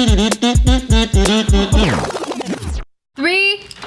3,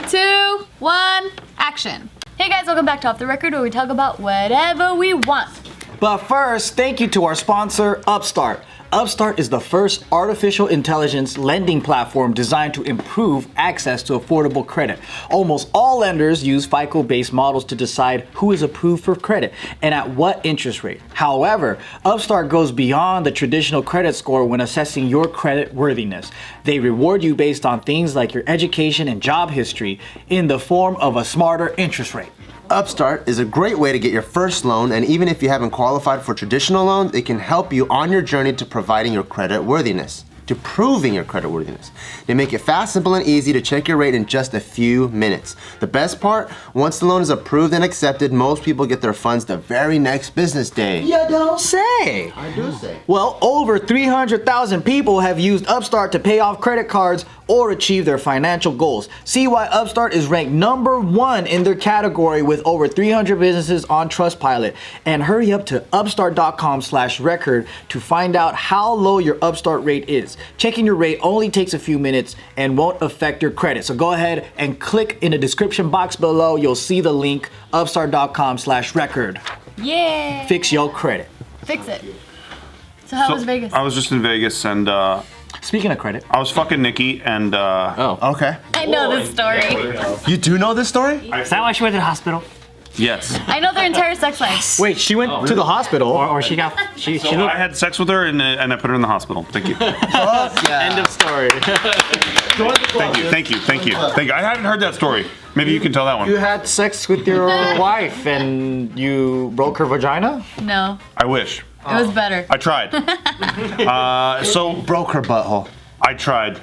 2, 1, action. Hey guys, welcome back to Off the Record, where we talk about whatever we want. But first, thank you to our sponsor, Upstart. Upstart is the first artificial intelligence lending platform designed to improve access to affordable credit. Almost all lenders use FICO-based models to decide who is approved for credit and at what interest rate. However, Upstart goes beyond the traditional credit score when assessing your credit worthiness. They reward you based on things like your education and job history in the form of a smarter interest rate. Upstart is a great way to get your first loan, and even if you haven't qualified for traditional loans, it can help you on your journey to providing your credit worthiness, to proving your credit worthiness. They make it fast, simple, and easy to check your rate in just a few minutes. The best part, once the loan is approved and accepted, most people get their funds the very next business day. You don't say. I do say. Well, over 300,000 people have used Upstart to pay off credit cards or achieve their financial goals. See why Upstart is ranked #1 in their category with over 300 businesses on Trustpilot. And hurry up to upstart.com/record to find out how low your Upstart rate is. Checking your rate only takes a few minutes and won't affect your credit. So go ahead and click in the description box below. You'll see the link, upstart.com/record. Yeah. Fix your credit. Fix it. So how was Vegas? I was just in Vegas and Speaking of credit. I was fucking Nikki and Okay. I know this story. You do know this story? Is that why she went to the hospital? yes. I know their entire sex life. Wait, she went to the hospital. Or she got she So I had sex with her and I put her in the hospital. Thank you. End of story. Thank you. I haven't heard that story. Maybe you can tell that You one. had sex with your wife and you broke her vagina? No, I wish. it was better. I tried. So Broke her butthole. I tried.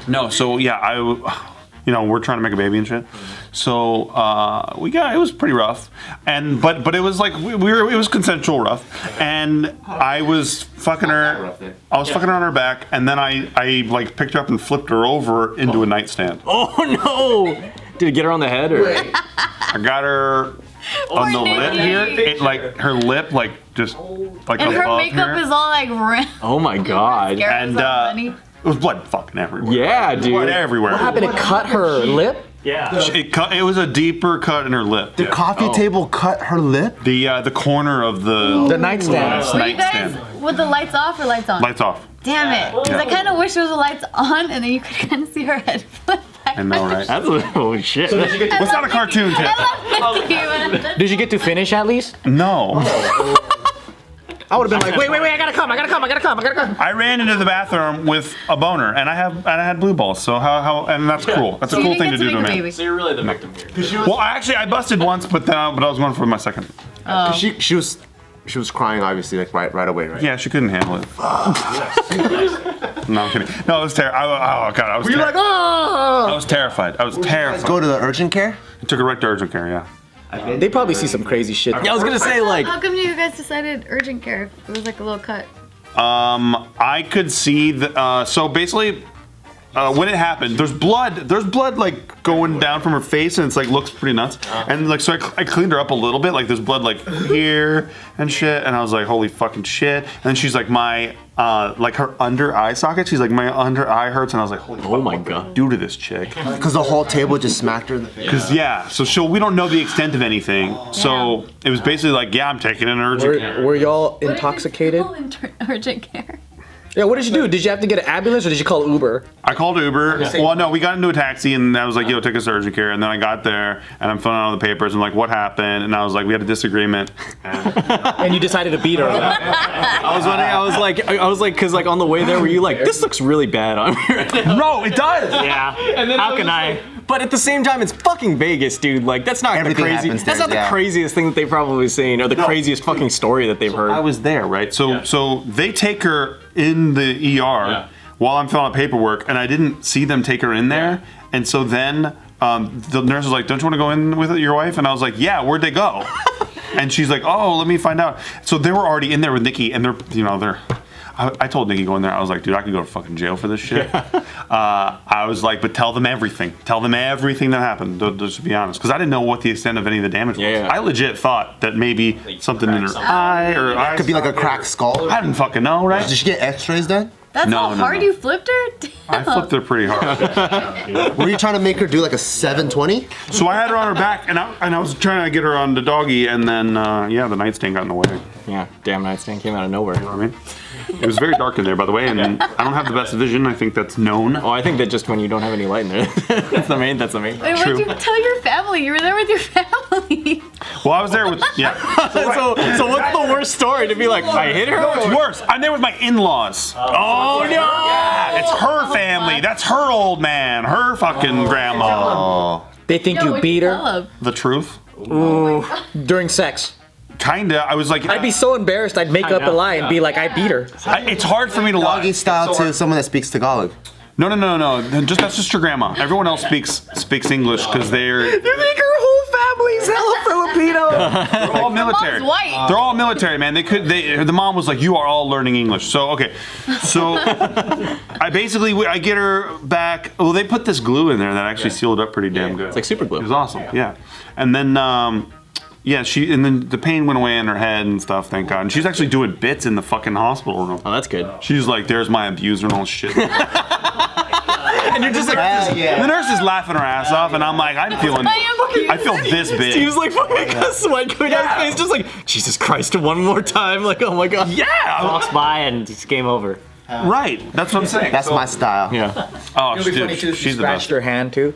No, so yeah, we're trying to make a baby and shit. So it was pretty rough, and but it was like it was consensual rough, and I was fucking her. I was fucking her on her back, and then I like picked her up and flipped her over into a nightstand. Oh no! Did you get her on the head or? I got her on the lip Nikki. here. It like her lip like just like And her above makeup here. is all like red. Oh my god! And it was blood fucking everywhere. Yeah, dude. Blood everywhere. What happened? It cut her lip? Yeah. It was a deeper cut in her lip. The coffee table cut her lip? The corner of the nightstand. Were you guys nightstand. with the lights off or lights on? Lights off. Damn it. Because I kind of wish there was the lights on and then you could kind of see her head flip back. I know, right? That's oh shit. What's not a cartoon, Tiff? I love Nikki. Did you get to finish at least? No. I would have been like, wait, I gotta come. I ran into the bathroom with a boner, and I had blue balls. So how and that's cool. That's a So you cool didn't thing to get do to a make a man. baby. So you're really the victim here. Well, I busted once, but I was going for my second. She was crying obviously like right away, right? Yeah, she couldn't handle it. No, I'm kidding. No, it was terrible. Oh god, I was. You're like, oh! I was terrified. I was terrified. Go to the urgent care? I took her right to urgent care. Yeah. They probably see some crazy shit. Yeah, I was gonna say like. How come you guys decided urgent care if it was like a little cut? I could see the. So basically, when it happened, there's blood like going down from her face, and it's like looks pretty nuts. And like so, I cleaned her up a little bit. Like there's blood like here and shit. And I was like, holy fucking shit. And then she's like, my like her under eye socket. She's like, my under eye hurts. And I was like, holy fuck, my what god. do I do to this chick? Because the whole table just smacked her in the face. Because so we don't know the extent of anything. So it was basically like, yeah, I'm taking an urgent care. Were y'all intoxicated? Urgent care. Yeah, what did you do? Did you have to get an ambulance or did you call Uber? I called Uber. Well, no, we got into a taxi and I was like, yo, take us to urgent care. And then I got there and I'm filling out all the papers and like, what happened? And I was like, we had a disagreement. And you decided to beat her. I was wondering. I was like, because like on the way there, were you like, this looks really bad on me right now? No, it does. Yeah. And then how can I? But at the same time, it's fucking Vegas, dude. Like that's not Everything the crazy. happens That's there, not yeah. the craziest thing that they've probably seen, or the craziest fucking story that they've heard. I was there, right? So they take her in the ER while I'm filling out paperwork, and I didn't see them take her in there. And so then the nurse was like, don't you want to go in with your wife? And I was like, yeah, where'd they go? And she's like, oh, let me find out. So they were already in there with Nikki, and I told Nikki going there, I was like, dude, I could go to fucking jail for this shit. I was like, but tell them everything. Tell them everything that happened, just to be honest. Because I didn't know what the extent of any of the damage was. Yeah. I legit thought that maybe something in her eye or Could be like a cracked skull. I didn't fucking know, right? Did she get x-rays done? That's No, how no, hard no. you flipped her? I flipped her pretty hard. Were you trying to make her do like a 720? So I had her on her back, and I was trying to get her on the doggy, and then the nightstand got in the way. Yeah, damn nightstand came out of nowhere. You know what I mean? It was very dark in there, by the way, and I don't have the best vision. I think that's known. Oh, I think that just when you don't have any light in there, that's the main. Wait, True. what'd you tell your family? You were there with your family. Well, I was there with so what's the worst story to be like? I hit her. No, it's worse. I'm there with my in-laws. Oh no! Yeah, it's her family. That's her old man. Her fucking grandma. They think Yo, you what'd beat tell her 'em? The truth. during sex. Kinda. I was like, I'd be so embarrassed. I'd make up a lie and be like, I beat her. it's hard for me to lie. Doggy style to someone that speaks Tagalog. No. That's just your grandma. Everyone else speaks English because they're You think her whole family's hella Filipino? they're all military. mom's white. They're all military, man. The mom was like, you are all learning English. So okay, so I get her back. Well, they put this glue in there that actually sealed up pretty damn good. It's like super glue. It was awesome. Yeah, and then. And then the pain went away in her head and stuff, thank God. And she's actually doing bits in the fucking hospital room. Oh, that's good. She's like, there's my abuser and all shit. And you're just like, The nurse is laughing her ass off, and I'm like, I feel this big. he was like fucking a sweat going down his face, just like Jesus Christ, one more time, like oh my god. Yeah, Walks by and it's game over. right. That's what I'm saying. That's my style. Yeah. Oh, It'll be funny too if she she's the scratched best. her hand too.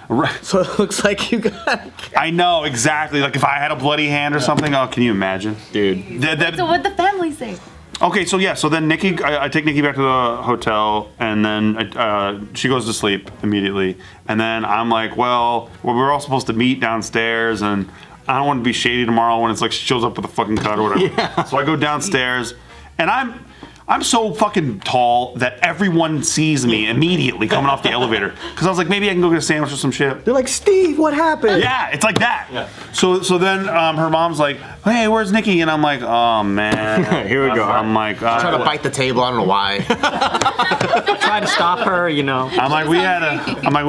Right. So it looks like you got. I know exactly. Like if I had a bloody hand or something. Oh, can you imagine, Dude. So what'd the family say? Okay, so yeah, so then Nikki, I take Nikki back to the hotel, and then she goes to sleep immediately, and then I'm like, well, we're all supposed to meet downstairs, and I don't want to be shady tomorrow when it's like she shows up with a fucking cut or whatever. Yeah. So I go downstairs, and I'm so fucking tall that everyone sees me immediately coming off the elevator, because I was like, maybe I can go get a sandwich or some shit. They're like, Steve, what happened? Yeah, it's like that. Yeah. So then her mom's like, hey, where's Nikki? And I'm like, oh man. Here we go. I'm like, Trying to bite the table. I don't know why. Try to stop her, you know. I'm like, we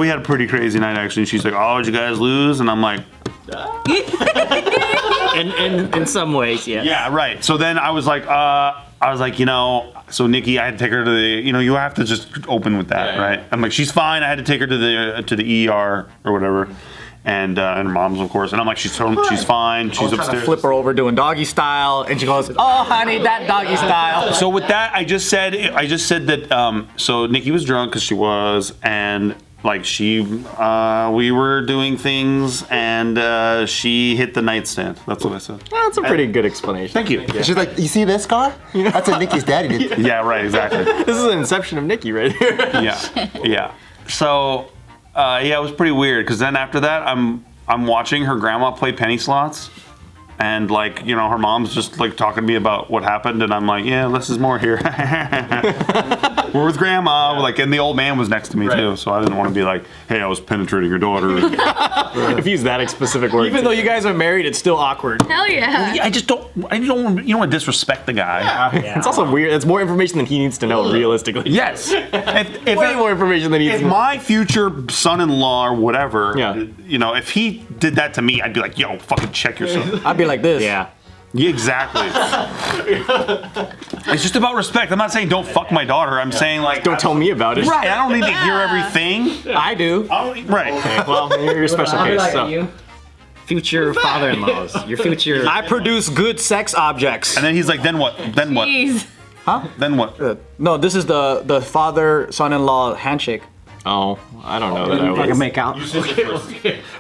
had a pretty crazy night actually. And she's like, oh, did you guys lose? And I'm like, In some ways, yeah. yeah, right. So then I was like, so Nikki, I had to take her to the, you have to just open with that, right? I'm like, she's fine. I had to take her to the ER or whatever, and her mom's of course. And I'm like, she's fine. She's upstairs. Flip her over doing doggy style, and she goes, "Oh, honey, that doggy style." So with that, I just said that. So Nikki was drunk because she was, and like we were doing things, and she hit the nightstand. That's what I said. That's a pretty good explanation. Thank you. She's like, you see this scar? That's what Nikki's daddy did. Yeah, right. Exactly. This is an inception of Nikki right here. Yeah. So it was pretty weird because then after that, I'm watching her grandma play penny slots. And like, her mom's just like talking to me about what happened, and I'm like, yeah, less is more here. We're with grandma, like, and the old man was next to me too, so I didn't want to be like, hey, I was penetrating your daughter. If you use that specific word. Even though you guys are married, it's still awkward. Hell yeah. I don't want to disrespect the guy. It's also weird. It's more information than he needs to know, realistically. Yes. Way more information than he needs If to know. my future son-in-law or whatever, Yeah. if he did that to me, I'd be like, yo, fucking check yourself. I'd be like this. Yeah. Yeah, exactly. It's just about respect. I'm not saying don't fuck my daughter. I'm saying like Don't tell me about it. Right. I don't need to hear everything. I do. Right. Well, you're a special case. So. You future father-in-laws. Your future. I produce good sex objects. And then he's like, then what? Then what? Jeez. Then what? No, this is the father-son-in-law handshake. Oh, I don't know that I I can was. make out.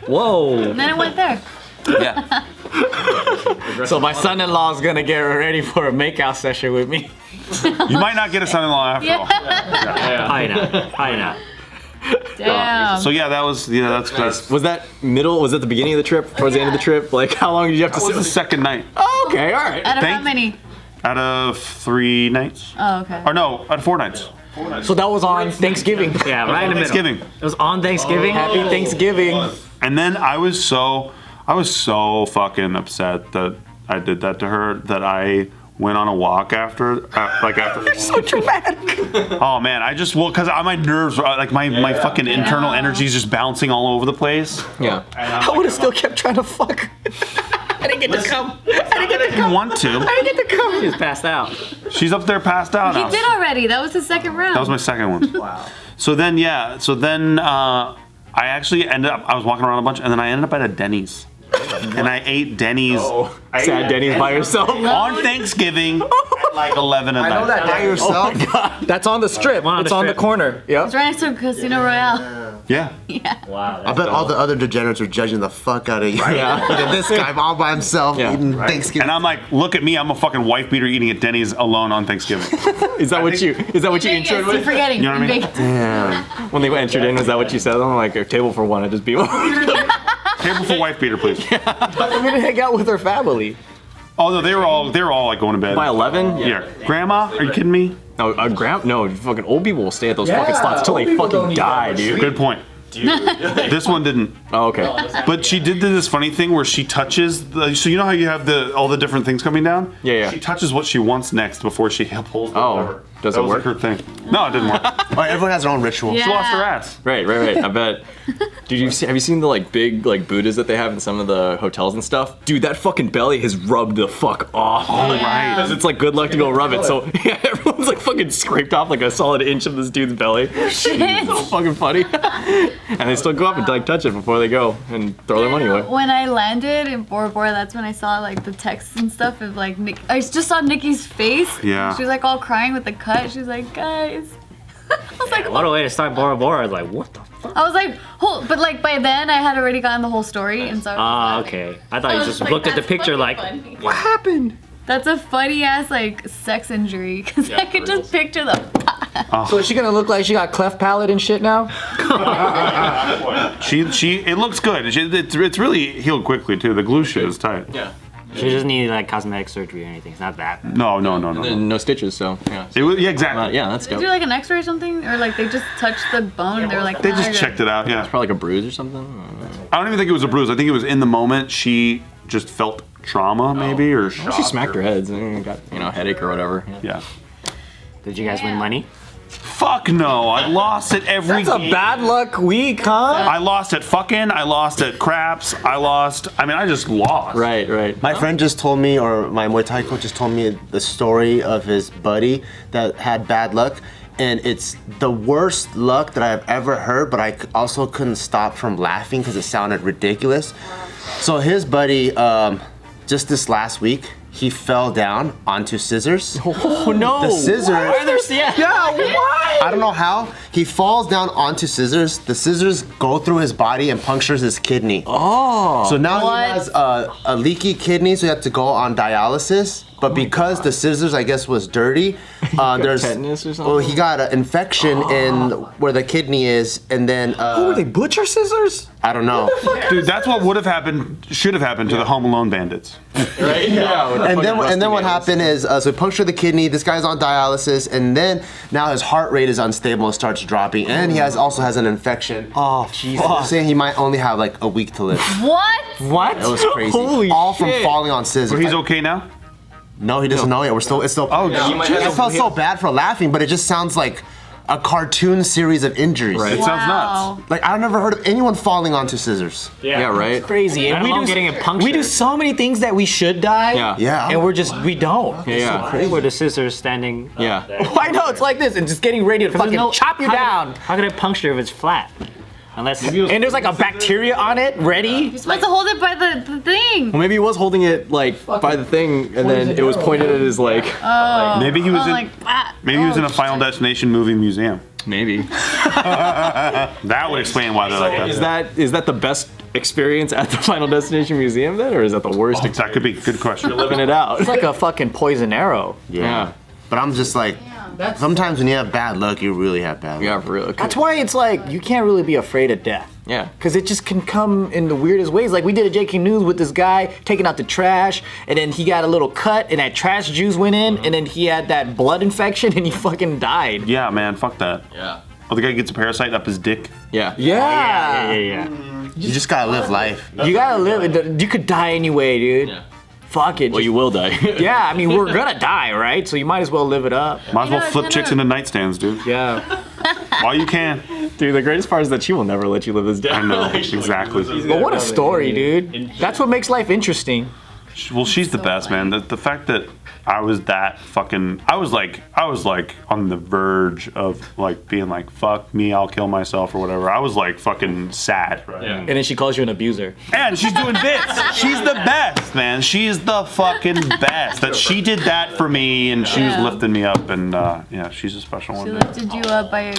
Whoa. And then it went there. Yeah. So my son-in-law's gonna get ready for a makeout session with me. You might not get a son-in-law after all. Probably not. Probably not. Damn. So yeah, that's Was that middle? Was that the beginning of the trip? Towards the end of the trip? Like, how long did you have to that was the sit? second night Oh, okay, all right. Out of how Thank- many? out of 3 nights. Oh, okay. Or no, out of 4 nights. So that was on Thanksgiving. Yeah, right in the middle. Thanksgiving. It was on Thanksgiving. Happy Thanksgiving. And then I was so fucking upset that I did that to her that I went on a walk after. You're So dramatic. Oh man, because my nerves, like my fucking internal energy is just bouncing all over the place. Yeah. I would have still kept trying to fuck. I didn't get to come. You want to? She was passed out. She's up there passed out He now. did already. That was his second round. That was my second one. Wow. So then, I actually ended up, I was walking around a bunch, and then I ended up at a Denny's. And I ate Denny's. Sad Denny's by yourself. On Thanksgiving at like 11 at night. That by yourself? That's on the strip. on It's the on the strip. corner. Yep. It's right next to Casino Royale. Yeah. Wow. I bet all the other degenerates were judging the fuck out of you. Yeah. This guy all by himself eating Thanksgiving. And I'm like, look at me, I'm a fucking wife beater eating at Denny's alone on Thanksgiving. Is that what you Vegas, introed you're with? forgetting. You know what I mean? Vegas. When they entered in, was that what you said? I'm like, a table for one, I just be Table for wife beater, please. I'm gonna hang out with her family. Oh no, they were all like going to bed. By 11? Yeah. Grandma, are you kidding me? No, no, fucking old people will stay at those fucking slots till they fucking die, dude. Good point. This one didn't. Oh, okay. But she did this funny thing where she touches so you know how you have all the different things coming down? Yeah. She touches what she wants next before she pulls the lever. Does That it was work? her thing. No, it didn't work. All right, everyone has their own ritual. Yeah. She lost her ass. Right. I bet. Dude, have you seen the like big like Buddhas that they have in some of the hotels and stuff? Dude, that fucking belly has rubbed the fuck off. Oh, right. Because it's like good luck to go rub it. So yeah, everyone's like fucking scraped off like a solid inch of this dude's belly. Shit. So fucking funny. And they still go up and like touch it before they go and throw their money away. When I landed in Bora Bora, that's when I saw like the texts and stuff of like Nick. I just saw Nikki's face. Yeah. She was like all crying with the cut. She was like, guys. I was like, What a way to start Bora Bora. I was like, what the fuck? I was like, but like by then I had already gotten the whole story, and so. Ah, okay. I thought you was just like, looked at the that's picture fucking like, funny. What happened? That's a funny ass like sex injury because I could just picture the. So is she gonna look like she got cleft palate and shit now? It looks good. It's really healed quickly too. The glue shit is tight. Yeah. she doesn't need like cosmetic surgery or anything. It's not that. No. And no stitches, so yeah. Exactly. Yeah, that's Did dope. you do like an X-ray or something, or like they just touched the bone and they were like. They "Nah, just you're checked good." it out. Yeah. Probably like a bruise or something. I don't even think it was a bruise. I think it was in the moment she just felt trauma, maybe, or shock. She smacked her heads and got a headache or whatever. Yeah. Did you guys win money? Fuck no. I lost at every That's a game. bad luck week, huh? I lost at fucking. I lost at craps. I just lost. Right. My friend just told me, or my Muay Thai coach just told me the story of his buddy that had bad luck. And it's the worst luck that I've ever heard, but I also couldn't stop from laughing because it sounded ridiculous. So his buddy, just this last week, he fell down onto scissors. Oh no! The scissors. Why are there? Yeah. Why? I don't know how. He falls down onto scissors. The scissors go through his body and punctures his kidney. Oh. So now What? he has a leaky kidney, so he had to go on dialysis. But because the scissors, I guess, was dirty, there's tetanus or something? well, he got an infection in where the kidney is, and then Were they butcher scissors? I don't know. Dude, that's what should have happened to the Home Alone bandits. Right? Yeah. And then what happened is, so he punctured the kidney. This guy's on dialysis, and then now his heart rate is unstable and starts dropping, and he also has an infection. Oh, Jesus. They're saying he might only have like a week to live. What? What? That was crazy. Holy All shit. from falling on scissors. But he's okay now? No, he doesn't know yet. It's still. Oh, Yeah, he might have I felt so bad for laughing, but it just sounds like a cartoon series of injuries. Right. It sounds Wow. nuts. Like I've never heard of anyone falling onto scissors. Yeah, right? Crazy. And Let alone getting it punctured. we do so many things that we should die. Yeah. Yeah. And we don't. Yeah. Where the scissors standing. Yeah. I know, it's like this and just getting ready to fucking chop you down. How could it puncture if it's flat? Unless. And there's like a bacteria on it, ready. You're supposed to hold it by the thing. Well, maybe he was holding it like by the thing, and then it was pointed at his like. Maybe he was in. Like, ah. Maybe he was in a Final Destination movie museum. Maybe. That would explain why they're like that. Is that the best experience at the Final Destination Museum then, or is that the worst? That could be a good question. Living it out. It's like a fucking poison arrow. Yeah. But I'm just like, sometimes when you have bad luck, you really have bad luck. Yeah, for real. That's why it's like you can't really be afraid of death. Yeah. Because it just can come in the weirdest ways. Like we did a JustKiddingNews with this guy taking out the trash, and then he got a little cut, and that trash juice went in, and then he had that blood infection, and he fucking died. Yeah, man, fuck that. Yeah. Oh, the guy gets a parasite up his dick. Yeah. Yeah. Yeah. You just gotta live life. You gotta live. You could die anyway, dude. Yeah. Fuck it. Well, you will die. Yeah, I mean, we're gonna die, right? So you might as well live it up. Might as well You know, flip it's chicks kinda- into nightstands, dude. Yeah. While you can. Dude, the greatest part is that she will never let you live this down. I know, exactly. But what a story, dude. That's what makes life interesting. Well, she's the So best, funny. man. The fact that I was like on the verge of like being like, fuck me, I'll kill myself or whatever. I was like fucking sad. And then she calls you an abuser. And she's doing bits. She's the best, man. She's the fucking best. That she did that for me, and she was Yeah. lifting me up, and yeah, she's a special She one. lifted you up by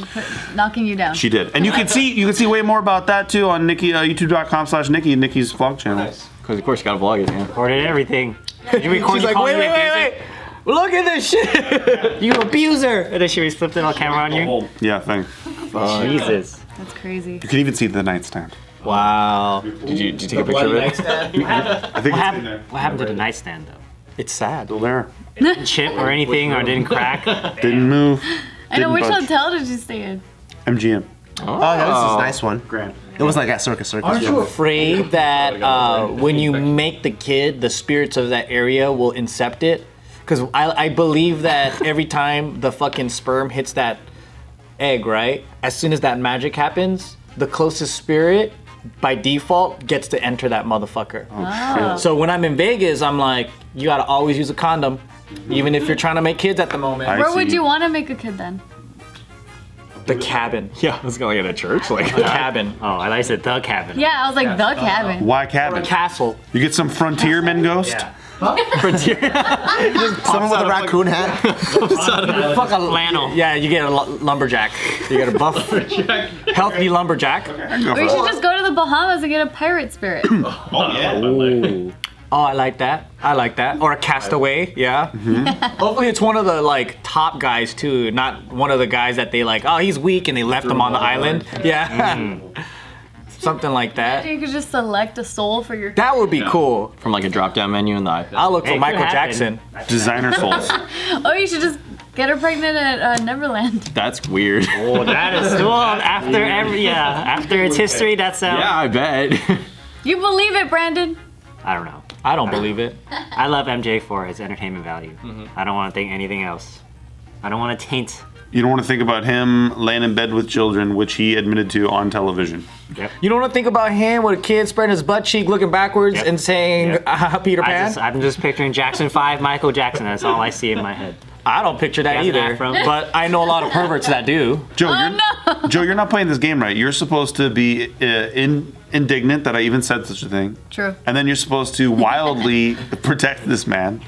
knocking you down. She did, and you can see way more about that too on Nikki youtube.com/Nikki, Nikki's vlog channel. Because of course you gotta vlog it, man. Recorded everything. You record, She's you like, call wait, me wait, abuser? wait, wait. Look at this shit. You abuser. And then she flipped it on camera on you. Yeah, thing. Jesus. That's crazy. You can even see the nightstand. Wow. Did you take a picture of it? I think What it's in happened? there. What happened to the nightstand though? It's sad. Still there. Didn't chip or anything, or didn't crack? Didn't move. I know, Didn't which budge. hotel did you stay in? MGM. Oh, yeah, this is a nice one. Grand. It was like at Circus. Aren't you afraid that when you make the kid, the spirits of that area will incept it? Because I believe that every time the fucking sperm hits that egg, right? As soon as that magic happens, the closest spirit, by default, gets to enter that motherfucker. Oh. So when I'm in Vegas, I'm like, you gotta always use a condom, even if you're trying to make kids at the moment. Where would see. you want to make a kid then? The cabin. Yeah, I was going like at a church. Like, The cabin. Oh, I like said the cabin. Yeah, I was like, the cabin. Why cabin? Castle. You get some frontierman ghost? Someone with a raccoon hat. Fuck a Flannel. Yeah, you get a lumberjack. You get a buff, healthy lumberjack. Or you should just go to the Bahamas and get a pirate spirit. Oh, I like that. I like that. Or a castaway, yeah. Hopefully it's one of the like top guys too, not one of the guys that they like, oh, he's weak and they left him on the island. Yeah. Something like that. You could just select a soul for your. That would be cool. from like a drop down menu in the iPad. I'll look for Hey, Michael could happen. Jackson. Designer souls. Oh, you should just get her pregnant at Neverland. That's weird. Oh, that is well after after its history. That's Yeah, I bet. You believe it, Brandon? I don't know. I don't believe it. I love MJ for his entertainment value. I don't want to think anything else. I don't want to taint. You don't want to think about him laying in bed with children, which he admitted to on television. You don't want to think about him with a kid spreading his butt cheek, looking backwards, and saying Peter Pan. I'm just picturing Jackson 5, Michael Jackson. That's all I see in my head. I don't picture that He has an either. afro. But I know a lot of perverts that do. Joe, Joe, you're not playing this game right. You're supposed to be indignant that I even said such a thing. True. And then you're supposed to wildly protect this man,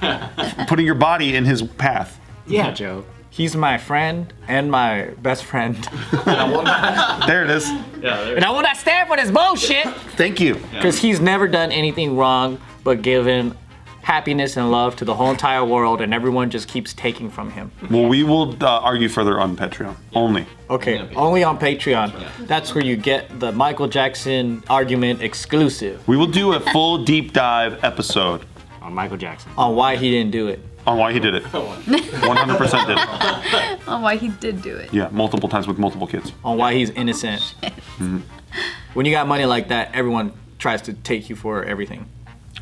putting your body in his path. Yeah, Joe. He's my friend and my best friend. There it is. And I will not stand for this bullshit. Thank you. Because he's never done anything wrong but given happiness and love to the whole entire world, and everyone just keeps taking from him. Well, we will argue further on Patreon only. Okay, only on Patreon. That's where you get the Michael Jackson argument exclusive We will do a full deep dive episode On Michael Jackson. on why he didn't do it. on why he did it. 100% did it. Oh, why he did do it. Yeah, multiple times with multiple kids. On why he's innocent. When you got money like that, everyone tries to take you for everything.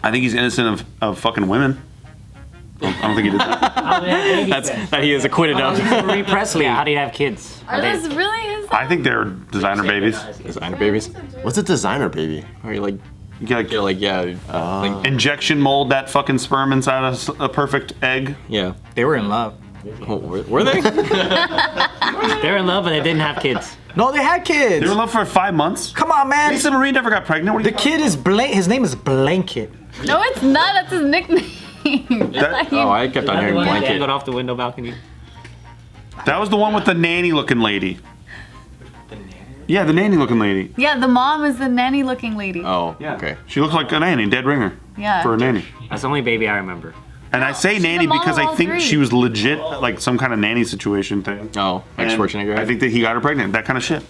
I think he's innocent of fucking women. I don't think he did that. That's that he is acquitted of. Marie Presley. Yeah, how do you have kids? Are those really his? I think they're designer babies. Designer babies. What's a designer baby? Or you like, You gotta you're like, yeah, like, injection mold that fucking sperm inside a perfect egg. yeah. They were in love. Oh, were they? They're in love, but they didn't have kids. No, they had kids. They were in love for 5 months. Come on, man. Lisa Marie never got pregnant. What are The you kid is his name is Blanket. No, it's not. That's his nickname. That- Oh, I kept on hearing Got blanket. off the window balcony. That was the one with the nanny looking lady. Yeah, the nanny looking lady. Yeah, the mom is the nanny-looking lady. Oh, Yeah. okay. She looked like a nanny, dead ringer. Yeah. For a nanny. That's the only baby I remember. And I say she's nanny the mom because of I all think three. she was legit, like some kind of nanny situation thing. Oh, like And Schwarzenegger. I think that he got her pregnant. That kind of shit.